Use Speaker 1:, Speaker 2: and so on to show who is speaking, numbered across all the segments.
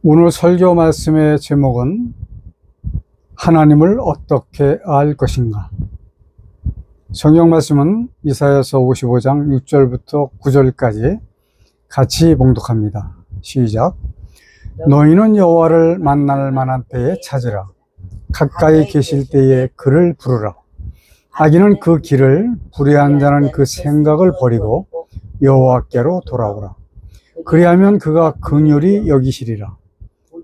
Speaker 1: 오늘 설교 말씀의 제목은 하나님을 어떻게 알 것인가. 성경 말씀은 이사야서 55장 6절부터 9절까지 같이 봉독합니다. 시작. 너희는 여호와를 만날 만한 때에 찾으라. 가까이 계실 때에 그를 부르라. 악인은 그 길을, 불의한 자는 그 생각을 버리고 여호와께로 돌아오라. 그리하면 그가 긍휼히 여기시리라.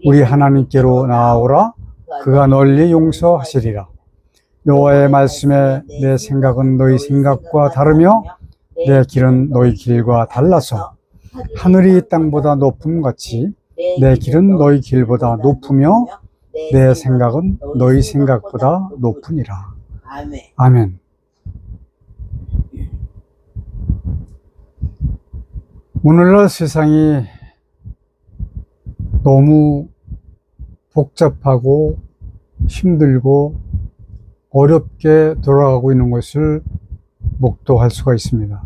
Speaker 1: 우리 하나님께로 나아오라. 그가 널리 용서하시리라. 여호와의 말씀에 내 생각은 너희 생각과 다르며 내 길은 너희 길과 달라서 하늘이 땅보다 높음 같이 내 길은 너희 길보다 높으며 내 생각은 너희 생각보다 높으니라. 아멘. 오늘날 세상이 너무 복잡하고 힘들고 어렵게 돌아가고 있는 것을 목도할 수가 있습니다.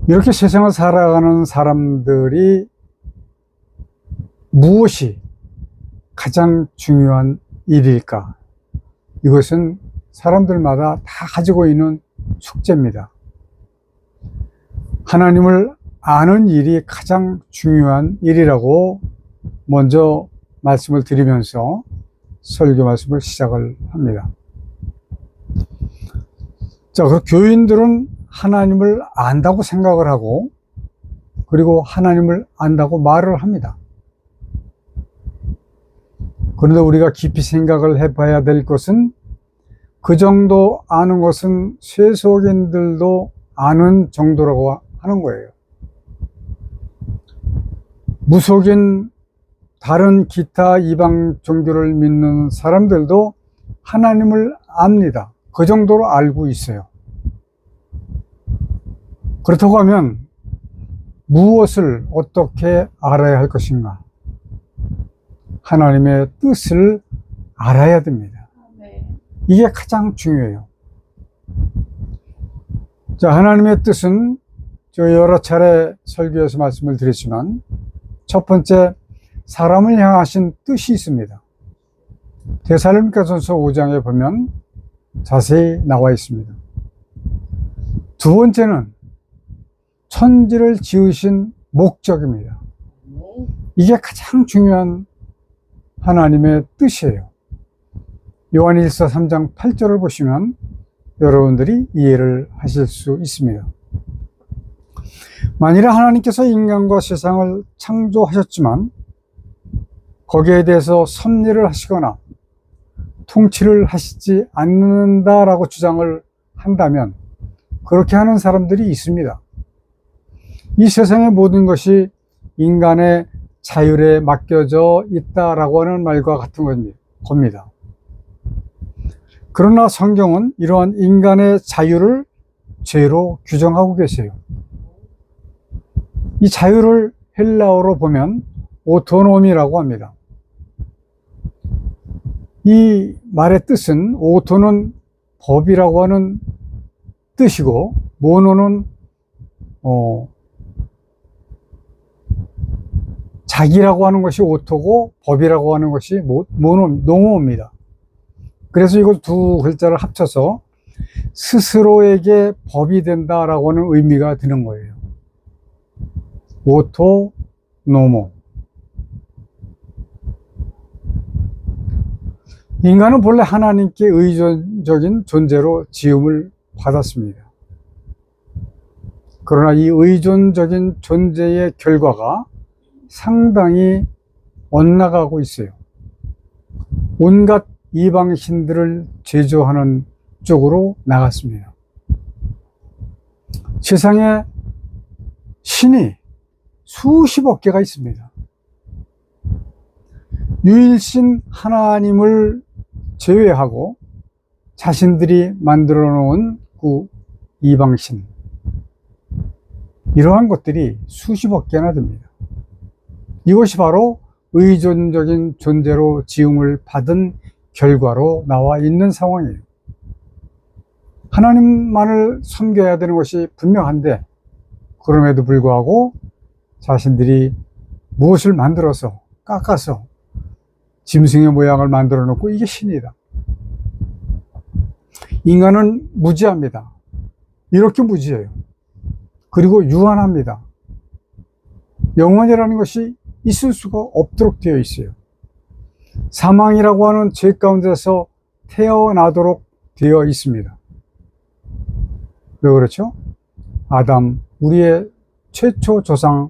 Speaker 1: 이렇게 세상을 살아가는 사람들이 무엇이 가장 중요한 일일까? 이것은 사람들마다 다 가지고 있는 숙제입니다. 하나님을 아는 일이 가장 중요한 일이라고 먼저 말씀을 드리면서 설교 말씀을 시작을 합니다. 자, 그 교인들은 하나님을 안다고 생각을 하고 그리고 하나님을 안다고 말을 합니다. 그런데 우리가 깊이 생각을 해봐야 될 것은 그 정도 아는 것은 세속인들도 아는 정도라고 하는 거예요. 무속인 다른 기타 이방 종교를 믿는 사람들도 하나님을 압니다. 그 정도로 알고 있어요. 그렇다고 하면 무엇을 어떻게 알아야 할 것인가? 하나님의 뜻을 알아야 됩니다. 이게 가장 중요해요. 자, 하나님의 뜻은 저 여러 차례 설교에서 말씀을 드렸지만 첫 번째, 사람을 향하신 뜻이 있습니다. 데살로니가전서 5장에 보면 자세히 나와 있습니다. 두 번째는 천지를 지으신 목적입니다. 이게 가장 중요한 하나님의 뜻이에요. 요한일서 3장 8절을 보시면 여러분들이 이해를 하실 수 있습니다. 만일에 하나님께서 인간과 세상을 창조하셨지만 거기에 대해서 섭리를 하시거나 통치를 하시지 않는다라고 주장을 한다면 그렇게 하는 사람들이 있습니다. 이 세상의 모든 것이 인간의 자율에 맡겨져 있다라고 하는 말과 같은 겁니다. 그러나 성경은 이러한 인간의 자유를 죄로 규정하고 계세요. 이 자유를 헬라어로 보면 오토노미라고 합니다. 이 말의 뜻은 오토는 법이라고 하는 뜻이고 모노는 자기라고 하는 것이 오토고 법이라고 하는 것이 노모입니다. 그래서 이걸 두 글자를 합쳐서 스스로에게 법이 된다라고 하는 의미가 드는 거예요. 오토, 노모. 인간은 본래 하나님께 의존적인 존재로 지음을 받았습니다. 그러나 이 의존적인 존재의 결과가 상당히 엇나가고 있어요. 온갖 이방신들을 제조하는 쪽으로 나갔습니다. 세상에 신이 수십억 개가 있습니다. 유일신 하나님을 제외하고 자신들이 만들어 놓은 그 이방신, 이러한 것들이 수십억 개나 됩니다. 이것이 바로 의존적인 존재로 지음을 받은 결과로 나와 있는 상황이에요. 하나님만을 섬겨야 되는 것이 분명한데 그럼에도 불구하고 자신들이 무엇을 만들어서 깎아서 짐승의 모양을 만들어 놓고 이게 신이다. 인간은 무지합니다. 이렇게 무지해요. 그리고 유한합니다. 영원이라는 것이 있을 수가 없도록 되어 있어요. 사망이라고 하는 죄 가운데서 태어나도록 되어 있습니다. 왜 그렇죠? 아담, 우리의 최초 조상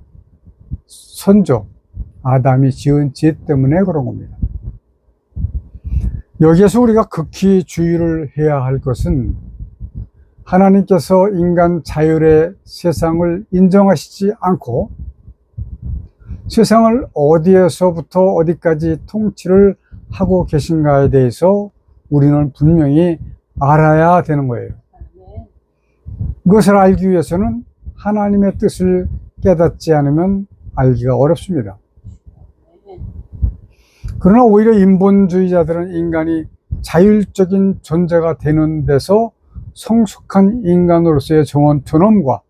Speaker 1: 선조 아담이 지은 죄 때문에 그런 겁니다. 여기에서 우리가 극히 주의를 해야 할 것은 하나님께서 인간 자율의 세상을 인정하시지 않고 세상을 어디에서부터 어디까지 통치를 하고 계신가에 대해서 우리는 분명히 알아야 되는 거예요. 그것을 알기 위해서는 하나님의 뜻을 깨닫지 않으면 알기가 어렵습니다. 그러나 오히려 인본주의자들은 인간이 자율적인 존재가 되는 데서 성숙한 인간으로서의 정원 존엄과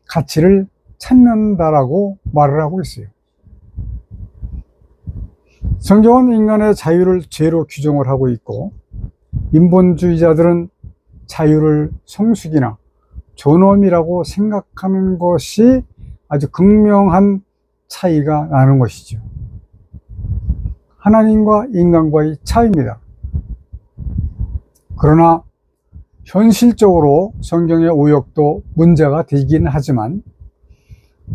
Speaker 1: 가치를 찾는다라고 말을 하고 있어요. 성경은 인간의 자유를 죄로 규정을 하고 있고, 인본주의자들은 자유를 성숙이나 존엄이라고 생각하는 것이 아주 극명한 차이가 나는 것이죠. 하나님과 인간과의 차이입니다. 그러나 현실적으로 성경의 오역도 문제가 되긴 하지만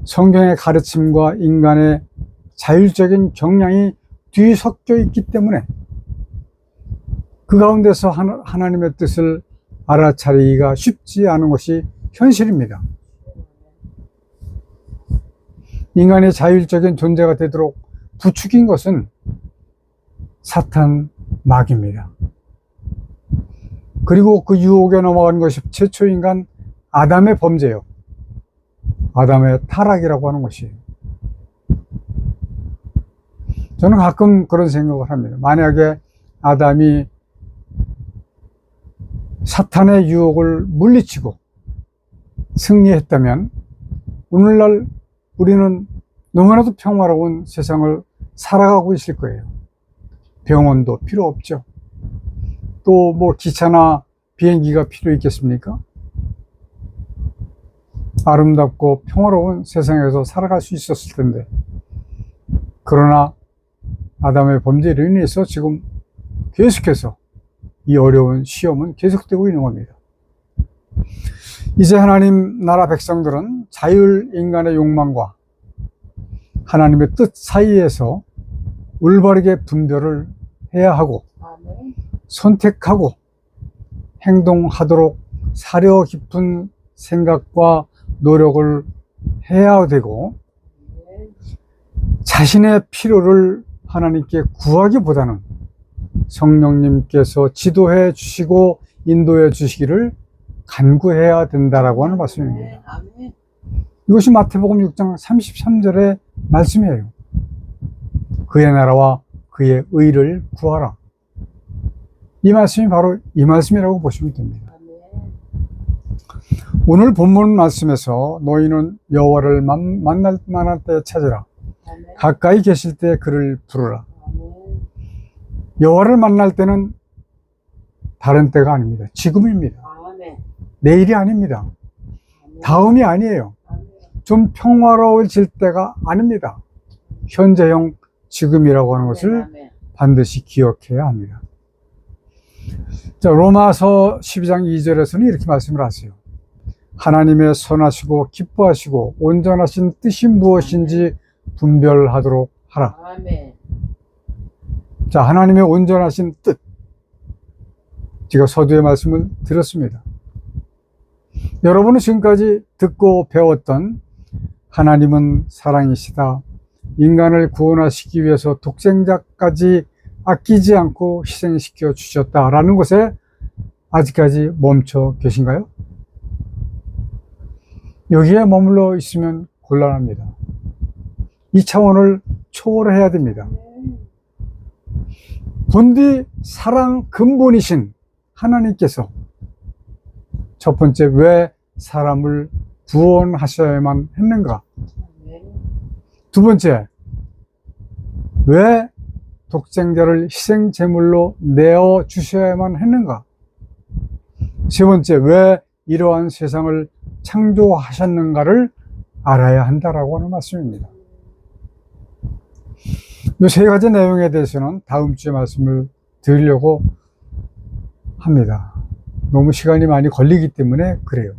Speaker 1: 성경의 가르침과 인간의 자율적인 경향이 뒤섞여 있기 때문에 그 가운데서 하나님의 뜻을 알아차리기가 쉽지 않은 것이 현실입니다. 인간의 자율적인 존재가 되도록 부추긴 것은 사탄 마귀입니다. 그리고 그 유혹에 넘어간 것이 최초 인간 아담의 범죄예요. 아담의 타락이라고 하는 것이에요. 저는 가끔 그런 생각을 합니다. 만약에 아담이 사탄의 유혹을 물리치고 승리했다면 오늘날 우리는 너무나도 평화로운 세상을 살아가고 있을 거예요. 병원도 필요 없죠. 또 뭐 기차나 비행기가 필요 있겠습니까? 아름답고 평화로운 세상에서 살아갈 수 있었을 텐데, 그러나 아담의 범죄로 인해서 지금 계속해서 이 어려운 시험은 계속되고 있는 겁니다. 이제 하나님 나라 백성들은 자율 인간의 욕망과 하나님의 뜻 사이에서 올바르게 분별을 해야 하고 선택하고 행동하도록 사려 깊은 생각과 노력을 해야 되고, 자신의 필요를 하나님께 구하기보다는 성령님께서 지도해 주시고 인도해 주시기를 간구해야 된다라고 하는 말씀입니다. 이것이 마태복음 6장 33절의 말씀이에요. 그의 나라와 그의 의를 구하라. 이 말씀이 바로 이 말씀이라고 보시면 됩니다. 오늘 본문 말씀에서 너희는 여호와를 만날 만한 때에 찾으라. 가까이 계실 때 그를 부르라. 여호와를 만날 때는 다른 때가 아닙니다. 지금입니다. 내일이 아닙니다. 다음이 아니에요. 좀 평화로워질 때가 아닙니다. 현재형 지금이라고 하는 것을 반드시 기억해야 합니다. 자, 로마서 12장 2절에서는 이렇게 말씀을 하세요. 하나님의 선하시고 기뻐하시고 온전하신 뜻이 무엇인지 분별하도록 하라. 자, 하나님의 온전하신 뜻, 제가 서두에 말씀을 드렸습니다. 여러분은 지금까지 듣고 배웠던 하나님은 사랑이시다, 인간을 구원하시기 위해서 독생자까지 아끼지 않고 희생시켜 주셨다라는 것에 아직까지 멈춰 계신가요? 여기에 머물러 있으면 곤란합니다. 이 차원을 초월해야 됩니다. 본디 사랑 근본이신 하나님께서 첫 번째 왜 사람을 구원하셔야만 했는가? 두 번째, 왜 독생자를 희생 제물로 내어 주셔야만 했는가? 세 번째, 왜 이러한 세상을 창조하셨는가를 알아야 한다라고 하는 말씀입니다. 이 세 가지 내용에 대해서는 다음 주에 말씀을 드리려고 합니다. 너무 시간이 많이 걸리기 때문에 그래요.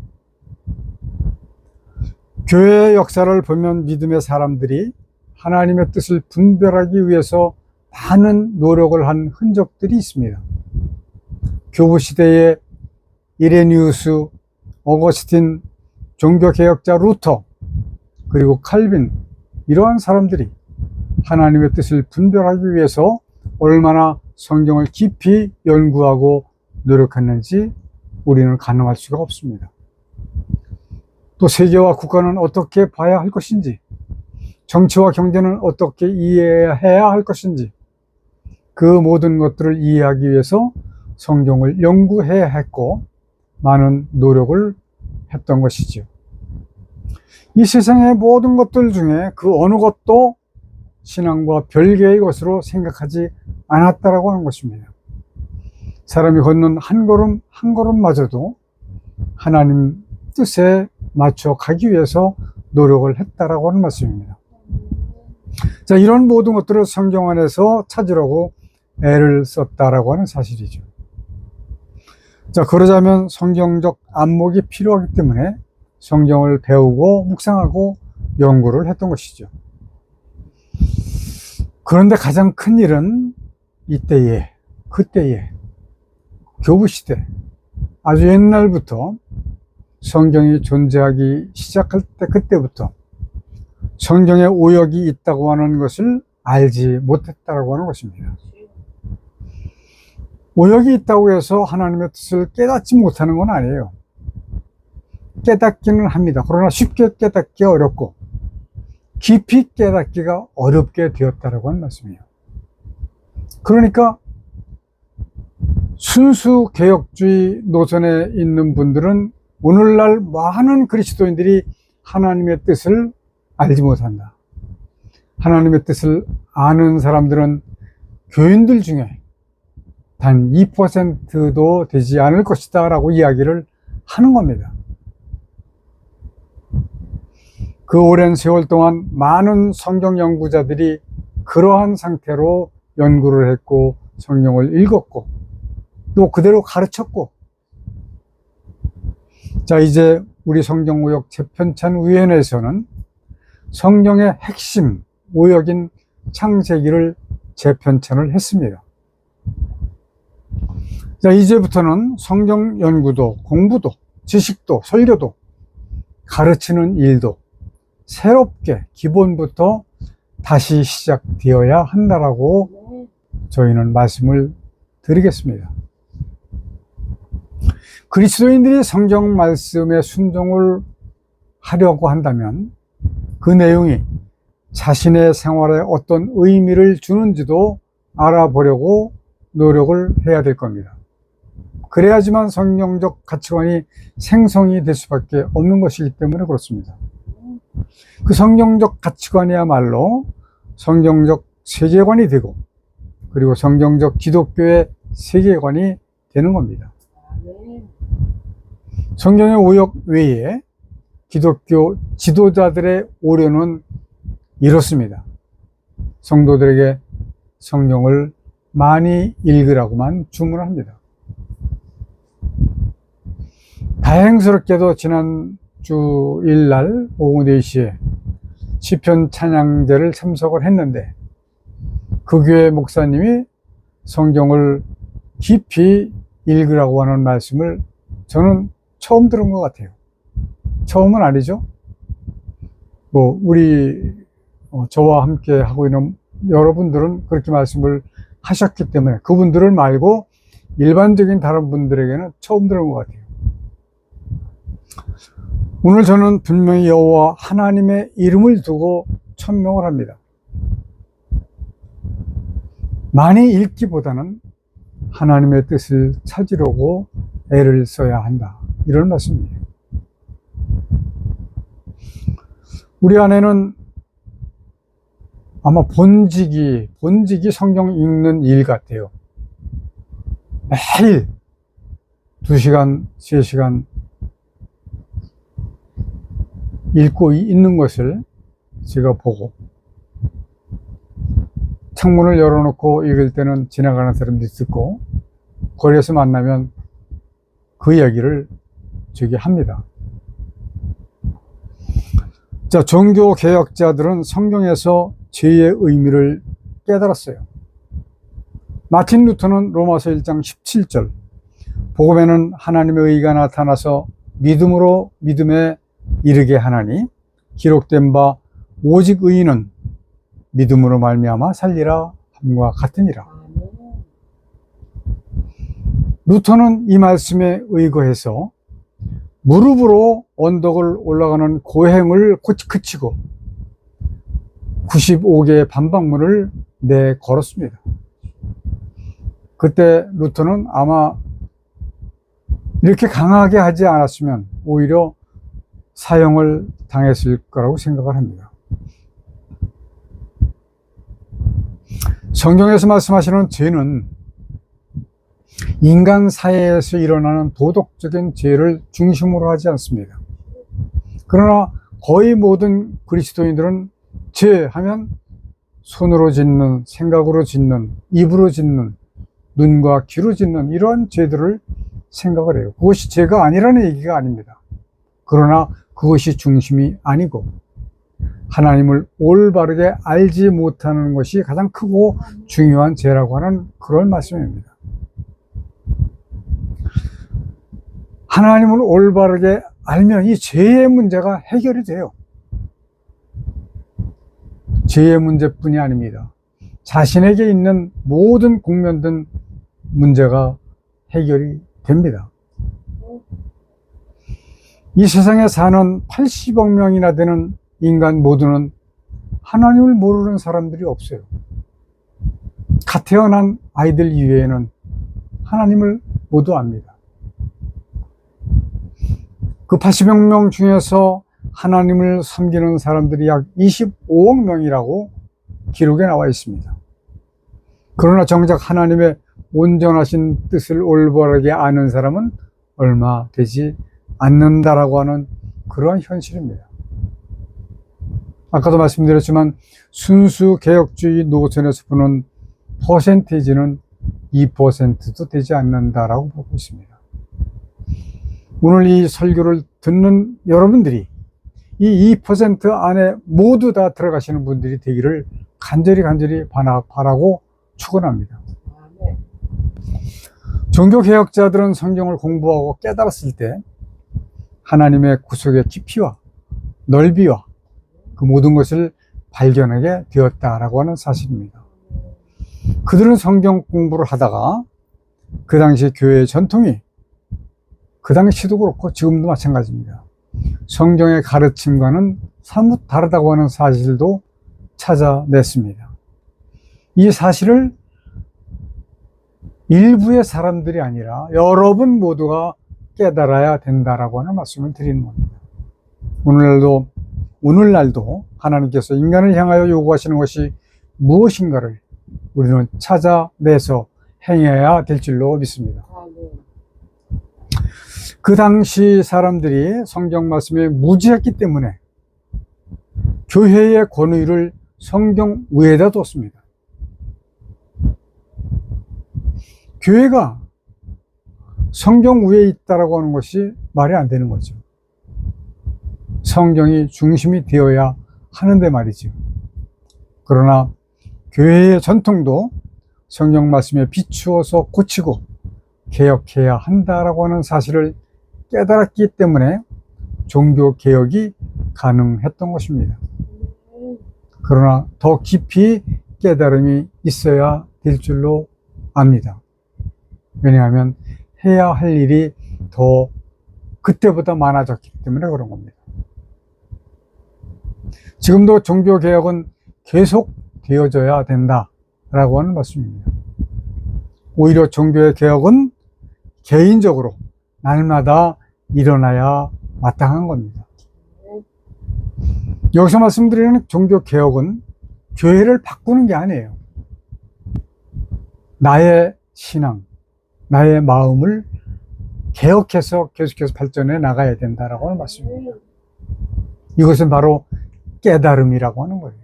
Speaker 1: 교회의 역사를 보면 믿음의 사람들이 하나님의 뜻을 분별하기 위해서 많은 노력을 한 흔적들이 있습니다. 교부시대의 이레니우스, 어거스틴, 종교개혁자 루터, 그리고 칼빈, 이러한 사람들이 하나님의 뜻을 분별하기 위해서 얼마나 성경을 깊이 연구하고 노력했는지 우리는 가늠할 수가 없습니다. 또 세계와 국가는 어떻게 봐야 할 것인지, 정치와 경제는 어떻게 이해해야 할 것인지, 그 모든 것들을 이해하기 위해서 성경을 연구해야 했고 많은 노력을 했던 것이지요. 이 세상의 모든 것들 중에 그 어느 것도 신앙과 별개의 것으로 생각하지 않았다라고 하는 것입니다. 사람이 걷는 한 걸음 한 걸음마저도 하나님 뜻에 맞춰 가기 위해서 노력을 했다라고 하는 말씀입니다. 자, 이런 모든 것들을 성경 안에서 찾으려고 애를 썼다라고 하는 사실이죠. 자, 그러자면 성경적 안목이 필요하기 때문에 성경을 배우고 묵상하고 연구를 했던 것이죠. 그런데 가장 큰 일은 이때에, 그때에, 교부시대, 아주 옛날부터 성경이 존재하기 시작할 때, 그때부터 성경에 오역이 있다고 하는 것을 알지 못했다고 하는 것입니다. 오역이 있다고 해서 하나님의 뜻을 깨닫지 못하는 건 아니에요. 깨닫기는 합니다. 그러나 쉽게 깨닫기 어렵고 깊이 깨닫기가 어렵게 되었다고 하는 말씀이에요. 그러니까 순수 개혁주의 노선에 있는 분들은 오늘날 많은 그리스도인들이 하나님의 뜻을 알지 못한다. 하나님의 뜻을 아는 사람들은 교인들 중에 단 2%도 되지 않을 것이다 라고 이야기를 하는 겁니다. 그 오랜 세월 동안 많은 성경 연구자들이 그러한 상태로 연구를 했고 성경을 읽었고 또 그대로 가르쳤고, 자, 이제 우리 성경오역 재편찬위원회에서는 성경의 핵심 오역인 창세기를 재편찬을 했습니다. 자, 이제부터는 성경 연구도 공부도 지식도 설교도 가르치는 일도 새롭게 기본부터 다시 시작되어야 한다라고 저희는 말씀을 드리겠습니다. 그리스도인들이 성경 말씀에 순종을 하려고 한다면 그 내용이 자신의 생활에 어떤 의미를 주는지도 알아보려고 노력을 해야 될 겁니다. 그래야지만 성경적 가치관이 생성이 될 수밖에 없는 것이기 때문에 그렇습니다. 그 성경적 가치관이야말로 성경적 세계관이 되고 그리고 성경적 기독교의 세계관이 되는 겁니다. 성경의 오역 외에 기독교 지도자들의 오류는 이렇습니다. 성도들에게 성경을 많이 읽으라고만 주문합니다. 다행스럽게도 지난주 일날 오후 4시에 시편 찬양제를 참석을 했는데 그 교회 목사님이 성경을 깊이 읽으라고 하는 말씀을 저는 처음 들은 것 같아요. 처음은 아니죠. 우리 저와 함께 하고 있는 여러분들은 그렇게 말씀을 하셨기 때문에 그분들을 말고 일반적인 다른 분들에게는 처음 들은 것 같아요. 오늘 저는 분명히 여호와 하나님의 이름을 두고 천명을 합니다. 많이 읽기보다는 하나님의 뜻을 찾으려고 애를 써야 한다, 이런 말씀이에요. 우리 안에는 아마 본직이 성경 읽는 일 같아요. 매일 2시간, 3시간 읽고 있는 것을 제가 보고, 창문을 열어놓고 읽을 때는 지나가는 사람들이 듣고, 거리에서 만나면 그 이야기를 저기 합니다. 자, 종교 개혁자들은 성경에서 죄의 의미를 깨달았어요. 마틴 루터는 로마서 1장 17절, 복음에는 하나님의 의가 나타나서 믿음으로 믿음에 이르게 하나니 기록된 바 오직 의인은 믿음으로 말미암아 살리라 함과 같으니라. 루터는 이 말씀에 의거해서 무릎으로 언덕을 올라가는 고행을 그치고 95개의 반박문을 내걸었습니다. 그때 루터는 아마 이렇게 강하게 하지 않았으면 오히려 사형을 당했을 거라고 생각을 합니다. 성경에서 말씀하시는 죄는 인간 사회에서 일어나는 도덕적인 죄를 중심으로 하지 않습니다. 그러나 거의 모든 그리스도인들은 죄하면 손으로 짓는, 생각으로 짓는, 입으로 짓는, 눈과 귀로 짓는 이러한 죄들을 생각을 해요. 그것이 죄가 아니라는 얘기가 아닙니다. 그러나 그것이 중심이 아니고 하나님을 올바르게 알지 못하는 것이 가장 크고 중요한 죄라고 하는 그런 말씀입니다. 하나님을 올바르게 알면 이 죄의 문제가 해결이 돼요. 죄의 문제뿐이 아닙니다. 자신에게 있는 모든 국면된 문제가 해결이 됩니다. 이 세상에 사는 80억 명이나 되는 인간 모두는 하나님을 모르는 사람들이 없어요. 갓 태어난 아이들 이외에는 하나님을 모두 압니다. 그 80억 명 중에서 하나님을 섬기는 사람들이 약 25억 명이라고 기록에 나와 있습니다. 그러나 정작 하나님의 온전하신 뜻을 올바르게 아는 사람은 얼마 되지 않는다라고 하는 그러한 현실입니다. 아까도 말씀드렸지만 순수 개혁주의 노선에서 보는 퍼센테이지는 2%도 되지 않는다라고 보고 있습니다. 오늘 이 설교를 듣는 여러분들이 이 2% 안에 모두 다 들어가시는 분들이 되기를 간절히 바라고 축원합니다. 종교개혁자들은 성경을 공부하고 깨달았을 때 하나님의 구속의 깊이와 넓이와 그 모든 것을 발견하게 되었다라고 하는 사실입니다. 그들은 성경 공부를 하다가 그 당시 교회의 전통이 그 당시도 그렇고 지금도 마찬가지입니다. 성경의 가르침과는 사뭇 다르다고 하는 사실도 찾아냈습니다. 이 사실을 일부의 사람들이 아니라 여러분 모두가 깨달아야 된다라고 하는 말씀을 드리는 겁니다. 오늘날도 하나님께서 인간을 향하여 요구하시는 것이 무엇인가를 우리는 찾아내서 행해야 될 줄로 믿습니다. 그 당시 사람들이 성경 말씀에 무지했기 때문에 교회의 권위를 성경 위에다 뒀습니다. 교회가 성경 위에 있다라고 하는 것이 말이 안 되는 거죠. 성경이 중심이 되어야 하는데 말이죠. 그러나 교회의 전통도 성경 말씀에 비추어서 고치고 개혁해야 한다라고 하는 사실을 깨달았기 때문에 종교 개혁이 가능했던 것입니다. 그러나 더 깊이 깨달음이 있어야 될 줄로 압니다. 왜냐하면 해야 할 일이 더 그때보다 많아졌기 때문에 그런 겁니다. 지금도 종교개혁은 계속 되어져야 된다라고 하는 말씀입니다. 오히려 종교의 개혁은 개인적으로 날마다 일어나야 마땅한 겁니다. 여기서 말씀드리는 종교개혁은 교회를 바꾸는 게 아니에요. 나의 신앙, 나의 마음을 개혁해서 계속해서 발전해 나가야 된다라고 하는 말씀입니다. 이것은 바로 깨달음이라고 하는 거예요.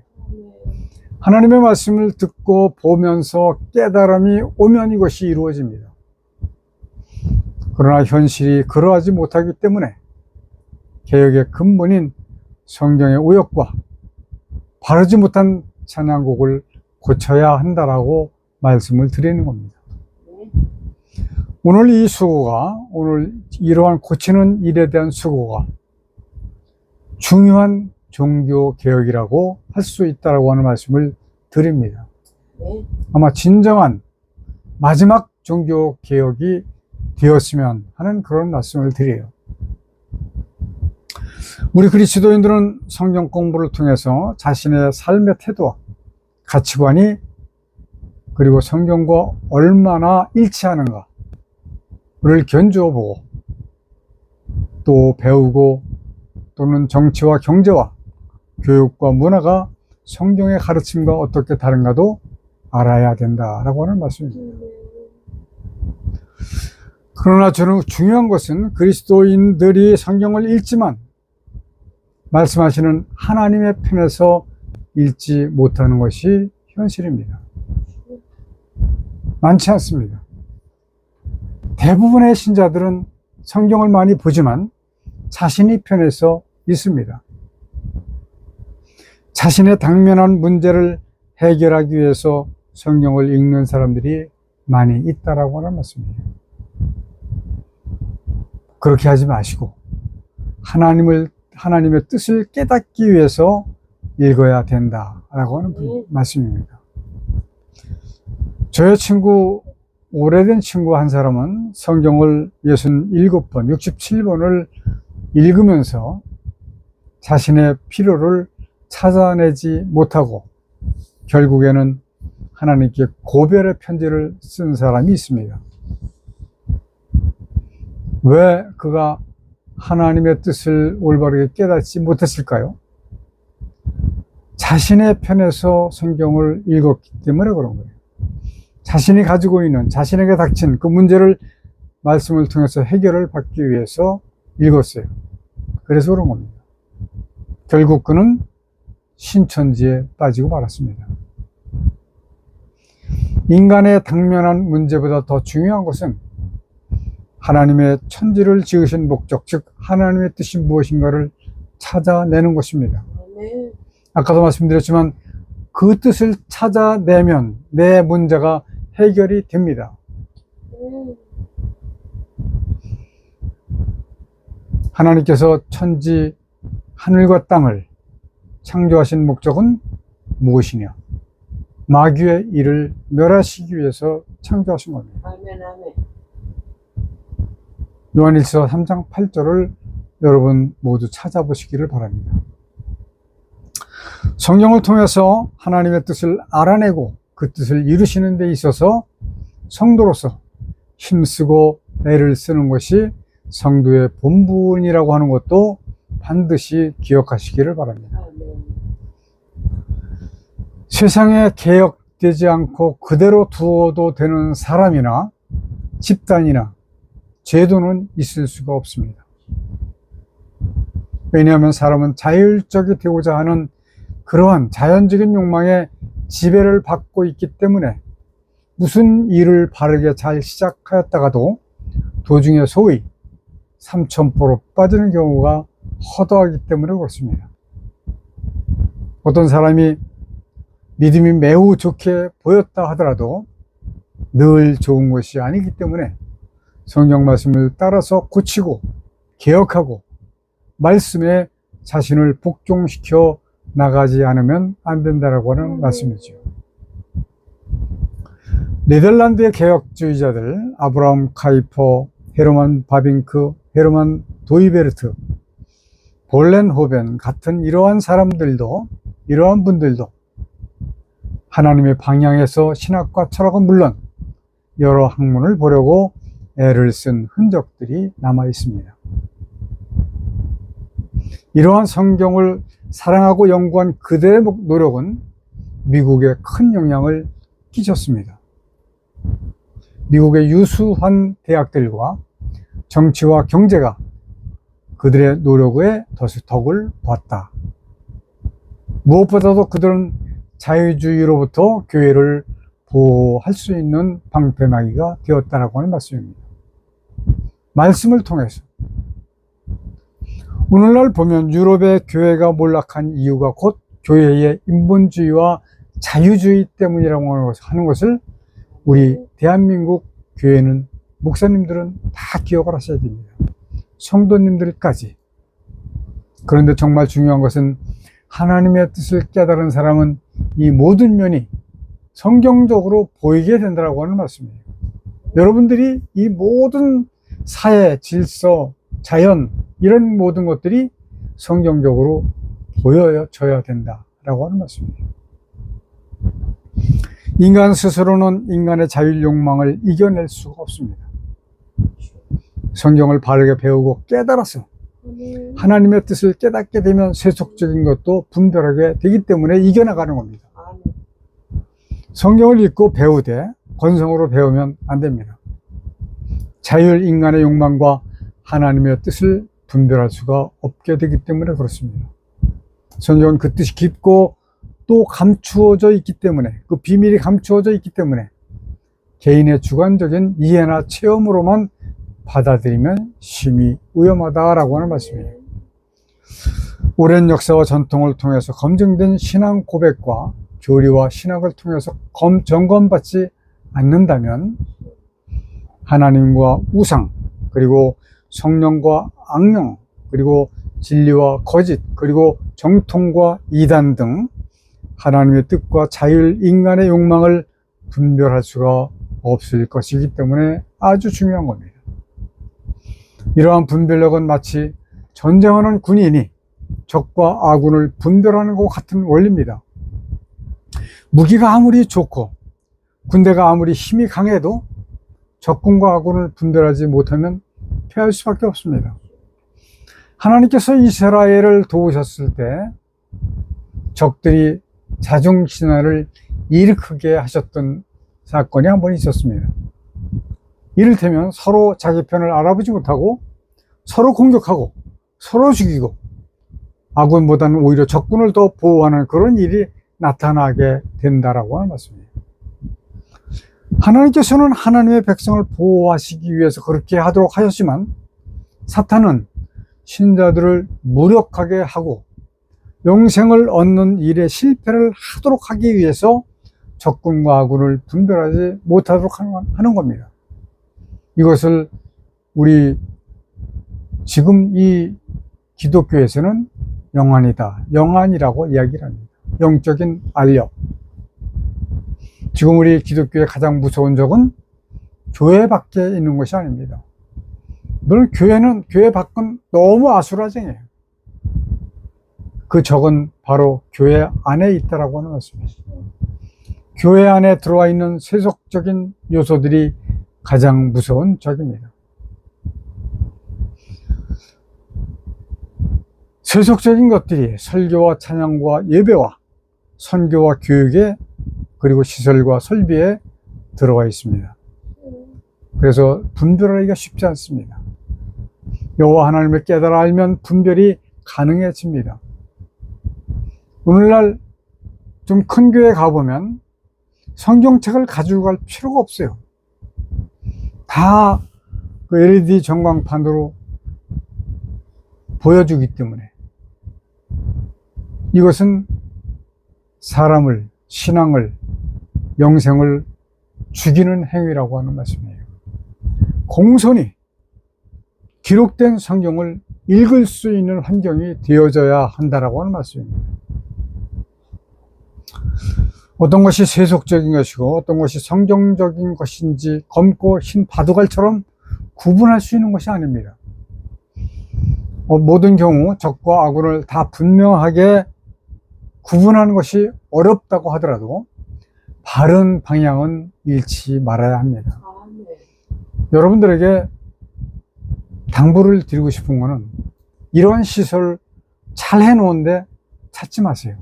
Speaker 1: 하나님의 말씀을 듣고 보면서 깨달음이 오면 이것이 이루어집니다. 그러나 현실이 그러하지 못하기 때문에 개혁의 근본인 성경의 오역과 바르지 못한 찬양곡을 고쳐야 한다라고 말씀을 드리는 겁니다. 오늘 이 수고가, 오늘 이러한 고치는 일에 대한 수고가 중요한 종교 개혁이라고 할 수 있다라고 하는 말씀을 드립니다. 아마 진정한 마지막 종교 개혁이 되었으면 하는 그런 말씀을 드려요. 우리 그리스도인들은 성경 공부를 통해서 자신의 삶의 태도와 가치관이 그리고 성경과 얼마나 일치하는가를 견주어 보고 또 배우고 또는 정치와 경제와 교육과 문화가 성경의 가르침과 어떻게 다른가도 알아야 된다라고 하는 말씀입니다. 그러나 저는 중요한 것은 그리스도인들이 성경을 읽지만 말씀하시는 하나님의 편에서 읽지 못하는 것이 현실입니다. 많지 않습니다. 대부분의 신자들은 성경을 많이 보지만 자신이 편에서 있습니다. 자신의 당면한 문제를 해결하기 위해서 성경을 읽는 사람들이 많이 있다라고 하는 말씀이에요. 그렇게 하지 마시고 하나님의 뜻을 깨닫기 위해서 읽어야 된다라고 하는 말씀입니다. 저의 친구, 오래된 친구 한 사람은 성경을 67번, 67번을 읽으면서 자신의 필요를 찾아내지 못하고 결국에는 하나님께 고별의 편지를 쓴 사람이 있습니다. 왜 그가 하나님의 뜻을 올바르게 깨닫지 못했을까요? 자신의 편에서 성경을 읽었기 때문에 그런 거예요. 자신이 가지고 있는, 자신에게 닥친 그 문제를 말씀을 통해서 해결을 받기 위해서 읽었어요. 그래서 그런 겁니다. 결국 그는 신천지에 빠지고 말았습니다. 인간의 당면한 문제보다 더 중요한 것은 하나님의 천지를 지으신 목적, 즉 하나님의 뜻이 무엇인가를 찾아내는 것입니다. 아까도 말씀드렸지만 그 뜻을 찾아내면 내 문제가 해결이 됩니다. 하나님께서 천지, 하늘과 땅을 창조하신 목적은 무엇이냐? 마귀의 일을 멸하시기 위해서 창조하신 겁니다.
Speaker 2: 아멘, 아멘.
Speaker 1: 요한일서 3장 8절을 여러분 모두 찾아보시기를 바랍니다. 성경을 통해서 하나님의 뜻을 알아내고 그 뜻을 이루시는 데 있어서 성도로서 힘쓰고 애를 쓰는 것이 성도의 본분이라고 하는 것도 반드시 기억하시기를 바랍니다. 세상에 개혁되지 않고 그대로 두어도 되는 사람이나 집단이나 제도는 있을 수가 없습니다. 왜냐하면 사람은 자율적이 되고자 하는 그러한 자연적인 욕망에 지배를 받고 있기 때문에 무슨 일을 바르게 잘 시작하였다가도 도중에 소위 삼천포로 빠지는 경우가 허다하기 때문에 그렇습니다. 어떤 사람이 믿음이 매우 좋게 보였다 하더라도 늘 좋은 것이 아니기 때문에 성경 말씀을 따라서 고치고 개혁하고 말씀에 자신을 복종시켜 나가지 않으면 안 된다라고 하는 말씀이죠. 네덜란드의 개혁주의자들 아브라함 카이퍼, 헤르만 바빙크, 헤르만 도이베르트, 볼렌호벤 같은 이러한 사람들도, 이러한 분들도 하나님의 방향에서 신학과 철학은 물론 여러 학문을 보려고 애를 쓴 흔적들이 남아 있습니다. 이러한 성경을 사랑하고 연구한 그들의 노력은 미국에 큰 영향을 끼쳤습니다. 미국의 유수한 대학들과 정치와 경제가 그들의 노력에 덕을 보았다. 무엇보다도 그들은 자유주의로부터 교회를 보호할 수 있는 방패막이가 되었다라고 하는 말씀입니다. 말씀을 통해서 오늘날 보면 유럽의 교회가 몰락한 이유가 곧 교회의 인본주의와 자유주의 때문이라고 하는 것을 우리 대한민국 교회는, 목사님들은 다 기억을 하셔야 됩니다. 성도님들까지. 그런데 정말 중요한 것은 하나님의 뜻을 깨달은 사람은 이 모든 면이 성경적으로 보이게 된다고 하는 말씀이에요. 여러분들이 이 모든 사회, 질서, 자연, 이런 모든 것들이 성경적으로 보여져야 된다라고 하는 말씀이에요. 인간 스스로는 인간의 자율 욕망을 이겨낼 수가 없습니다. 성경을 바르게 배우고 깨달아서 하나님의 뜻을 깨닫게 되면 세속적인 것도 분별하게 되기 때문에 이겨나가는 겁니다. 성경을 읽고 배우되 건성으로 배우면 안 됩니다. 자율 인간의 욕망과 하나님의 뜻을 분별할 수가 없게 되기 때문에 그렇습니다. 성경은 그 뜻이 깊고 또 감추어져 있기 때문에, 그 비밀이 감추어져 있기 때문에 개인의 주관적인 이해나 체험으로만 받아들이면 심히 위험하다라고 하는 말씀이에요. 오랜 역사와 전통을 통해서 검증된 신앙 고백과 교리와 신학을 통해서 점검받지 않는다면 하나님과 우상, 그리고 성령과 악령, 그리고 진리와 거짓, 그리고 정통과 이단 등 하나님의 뜻과 자율 인간의 욕망을 분별할 수가 없을 것이기 때문에 아주 중요한 겁니다. 이러한 분별력은 마치 전쟁하는 군인이 적과 아군을 분별하는 것과 같은 원리입니다. 무기가 아무리 좋고 군대가 아무리 힘이 강해도 적군과 아군을 분별하지 못하면 패할 수밖에 없습니다. 하나님께서 이스라엘을 도우셨을 때 적들이 자중신화를 일으키게 하셨던 사건이 한 번 있었습니다. 이를테면 서로 자기 편을 알아보지 못하고 서로 공격하고 서로 죽이고 아군보다는 오히려 적군을 더 보호하는 그런 일이 나타나게 된다라고 하는 말씀이에요. 하나님께서는 하나님의 백성을 보호하시기 위해서 그렇게 하도록 하셨지만 사탄은 신자들을 무력하게 하고 영생을 얻는 일에 실패를 하도록 하기 위해서 적군과 아군을 분별하지 못하도록 하는 겁니다. 이것을 우리 지금 이 기독교에서는 영안이다, 영안이라고 이야기를 합니다. 영적인 알력. 지금 우리 기독교의 가장 무서운 적은 교회 밖에 있는 것이 아닙니다. 물론 교회 밖은 너무 아수라장이에요. 그 적은 바로 교회 안에 있다라고 하는 것입니다. 교회 안에 들어와 있는 세속적인 요소들이 가장 무서운 적입니다. 세속적인 것들이 설교와 찬양과 예배와 선교와 교육에, 그리고 시설과 설비에 들어와 있습니다. 그래서 분별하기가 쉽지 않습니다. 여호와 하나님을 깨달아 알면 분별이 가능해집니다. 오늘날 좀 큰 교회 가보면 성경책을 가지고 갈 필요가 없어요. 다 그 LED 전광판으로 보여주기 때문에 이것은 사람을, 신앙을, 영생을 죽이는 행위라고 하는 말씀이에요. 공손히 기록된 성경을 읽을 수 있는 환경이 되어져야 한다라고 하는 말씀입니다. 어떤 것이 세속적인 것이고 어떤 것이 성경적인 것인지 검고 흰 바둑알처럼 구분할 수 있는 것이 아닙니다. 모든 경우 적과 아군을 다 분명하게 구분하는 것이 어렵다고 하더라도 바른 방향은 잃지 말아야 합니다. 여러분들에게 당부를 드리고 싶은 것은 이러한 시설 잘 해놓은데 찾지 마세요.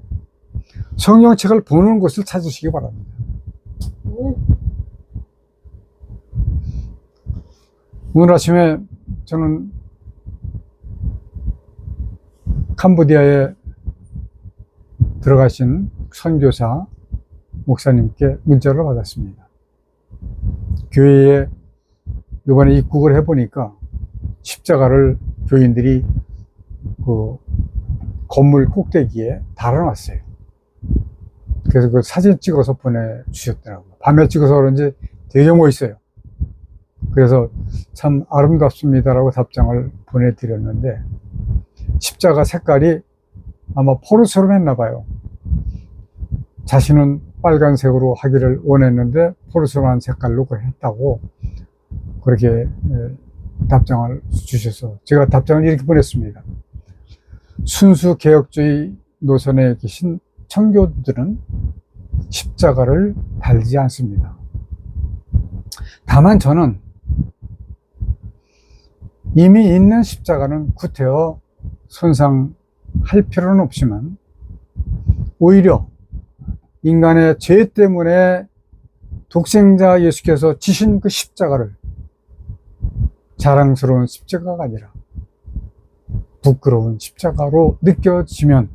Speaker 1: 성경책을 보는 곳을 찾으시기 바랍니다. 오늘 아침에 저는 캄보디아에 들어가신 선교사 목사님께 문자를 받았습니다. 교회에 이번에 입국을 해보니까 십자가를 교인들이 그 건물 꼭대기에 달아놨어요. 그래서 그 사진 찍어서 보내주셨더라고요. 밤에 찍어서 그런지 되게 멋있어요. 그래서 참 아름답습니다라고 답장을 보내드렸는데, 십자가 색깔이 아마 포르처럼 했나 봐요. 자신은 빨간색으로 하기를 원했는데 포르처럼한 색깔로 했다고 그렇게 답장을 주셔서 제가 답장을 이렇게 보냈습니다. 순수 개혁주의 노선에 계신 청교도들은 십자가를 달지 않습니다. 다만 저는 이미 있는 십자가는 구태여 손상할 필요는 없지만 오히려 인간의 죄 때문에 독생자 예수께서 지신 그 십자가를 자랑스러운 십자가가 아니라 부끄러운 십자가로 느껴지면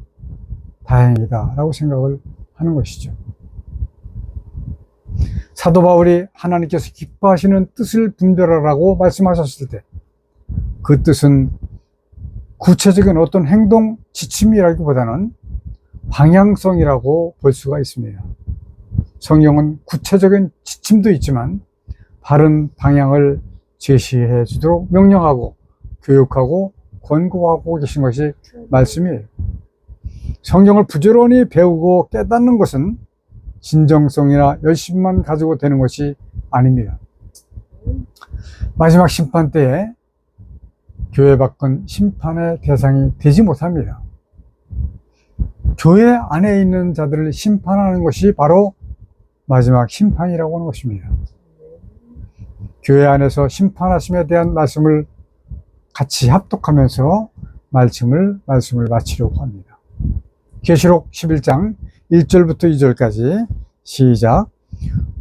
Speaker 1: 다행이다 라고 생각을 하는 것이죠. 사도 바울이 하나님께서 기뻐하시는 뜻을 분별하라고 말씀하셨을 때 그 뜻은 구체적인 어떤 행동 지침이라기보다는 방향성이라고 볼 수가 있습니다. 성경은 구체적인 지침도 있지만 바른 방향을 제시해 주도록 명령하고 교육하고 권고하고 계신 것이 말씀이에요. 성경을 부지런히 배우고 깨닫는 것은 진정성이나 열심만 가지고 되는 것이 아닙니다. 마지막 심판 때에 교회 밖은 심판의 대상이 되지 못합니다. 교회 안에 있는 자들을 심판하는 것이 바로 마지막 심판이라고 하는 것입니다. 교회 안에서 심판하심에 대한 말씀을 같이 합독하면서 말씀을 마치려고 합니다. 계시록 11장 1절부터 2절까지 시작.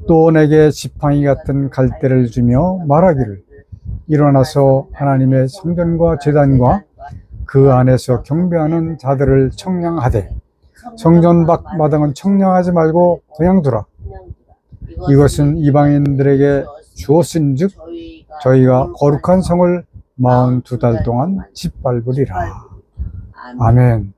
Speaker 1: 또 내게 지팡이 같은 갈대를 주며 말하기를 일어나서 하나님의 성전과 제단과 그 안에서 경배하는 자들을 청량하되 성전 밖 마당은 청량하지 말고 그냥 두라. 이것은 이방인들에게 주었은즉 저희가 거룩한 성을 42달 동안 짓밟으리라. 아멘.